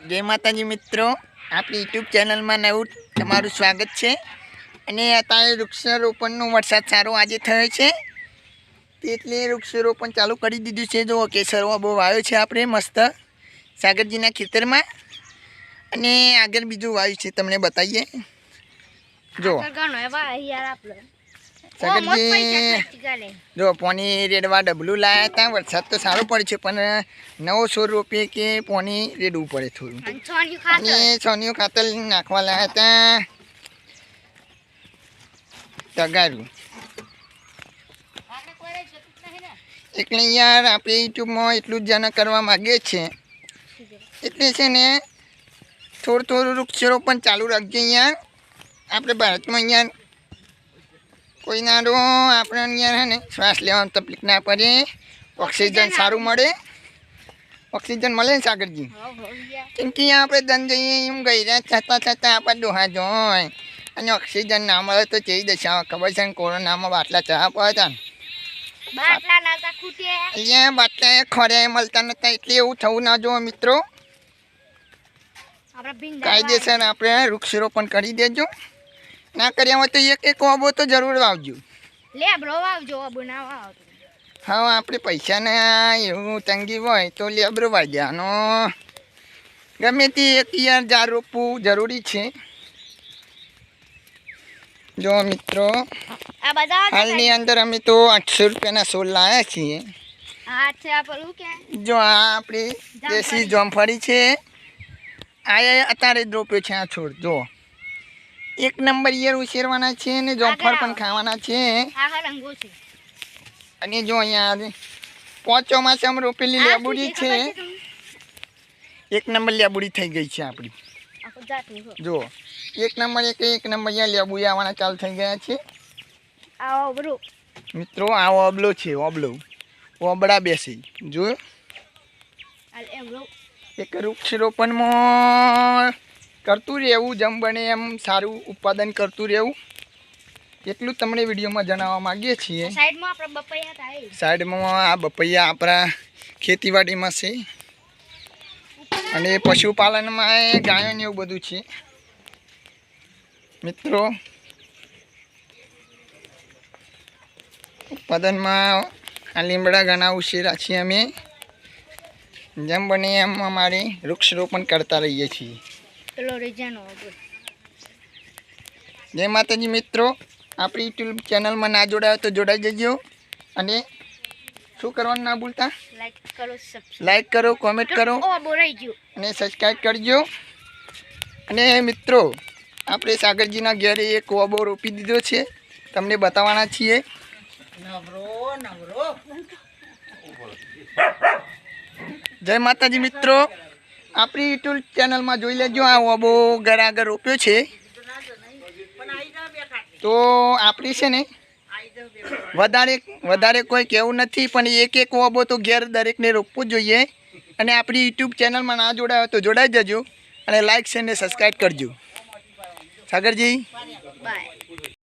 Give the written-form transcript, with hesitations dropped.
जय माताजी मित्रों, आपणी यूट्यूब चैनल में नवुं तमारुं स्वागत है। अने अत्यारे वृक्षारोपणनो वरसाद सारो आजे थयो छे, એટલે વૃક્ષારોપણ ચાલુ કરી દીધું છે। જો કેસરવા બહુ વાવ્યો છે આપણે મસ્ત સાગરજીના ખેતરમાં, અને આગળ બીજું વાવ્યું છે તમને બતાવીએ। જો સાગરજી જો પાણી રેડવા ડબલું લાયા હતા। વરસાદ તો સારો પડે છે, પણ નવો છોડ રોપીએ કે પાણી રેડવું પડે થોડું, અને છોનિયું ખાતર નાખવા લાયા હતા તગારું। એટલે યાર આપણે યુટ્યુબમાં એટલું જ જાણ કરવા માગીએ છીએ, એટલે છે ને થોડું થોડું વૃક્ષારોપણ ચાલુ રાખજે યાર। આપણે ભારતમાં યાર કોઈ નાડો આપણે યાર હે ને શ્વાસ લેવામાં તકલીફ ના પડે, ઓક્સિજન સારું મળે। ઓક્સિજન મળે ને સાગરજી? કેમ કે આપણે દન જઈએ એમ ગઈ છતાં છતાં આપણે ડોહા જોઈ અને ઓક્સિજન ના મળે તો કેવી દશા ખબર છે ને? કોરોનામાં બાટલા ચા પડતા ને, અહીંયા બાટલા ખોરે મળતા નતા, એટલે એવું થવું ના જો મિત્રો। કાયદેસર આપણે વૃક્ષારોપણ કરી દેજો। ના કર્યા હોય તો એક ઓબો તો જરૂર વાવજો। હા, આપણે પૈસાના એવું તંગી હોય તો લેબરો વાગ્યાનો ગમે તે એક યાર ઝાડ રોપવું જરૂરી છે। જો મિત્રો હાલની અંદર અમે તો 800 રૂપિયાના છોડ લાવ્યા છીએ। જો આ આપણી દેશી જોમફળી છે, આ અત્યારે જ રોપ્યો છે આ છોડ। જો એક નંબર યાર ઉછેરવાના છે ને જોમફળ પણ ખાવાના છે। અને જો અહીંયા 5 ચોમાસામાં રોપેલી લેબુડી છે, એક નંબર લેબુડી થઈ ગઈ છે આપણી। જો એક નંબર અહીંયા લેબુ આવવાના ચાલુ થઈ ગયા છે મિત્રો। આ ઓબલો છે, ઓબળા બેસી જો એક વૃક્ષારોપણમાં કરતું રહેવું, જેમ બને એમ સારું ઉત્પાદન કરતું રહેવું, એટલું તમને વિડીયોમાં જણાવવા માગીએ છીએ। સાઈડમાં આ બપૈયા આપણા ખેતીવાડીમાં છે, અને પશુપાલનમાં ગાયો ને એવું બધું છે મિત્રો। ઉત્પાદનમાં આ લીમડા ઘણા ઉછેરા છીએ અમે, જેમ બને એમ અમારે વૃક્ષારોપણ કરતા રહીએ છીએ। જય માતાજી મિત્રો, આપણી યુટ્યુબ ચેનલમાં ના જોડાયો તો જોડાઈ જજો, અને શું કરવાનું ના ભૂલતા, લાઈક કરો, કોમેન્ટ કરો અને સબસ્ક્રાઈબ કરજો। અને મિત્રો આપણે સાગરજીના ઘરે એક ઓબો રોપી દીધો છે, તમને બતાવવાના છીએ। જય માતાજી મિત્રો, આપણી યુટ્યુબ ચેનલમાં જોઈ લેજો। આ ઓબો ઘર આગળ રોપ્યો છે, તો આપણી છે ને વધારે કોઈ કહેવું નથી, પણ એક ઓબો તો ઘેર દરેકને રોપવો જોઈએ। અને આપણી યુટ્યુબ ચેનલમાં ના જોડાયો તો જોડાઈ જજો, અને લાઈક છે ને સબસ્ક્રાઈબ કરજો। સાગરજી બાય।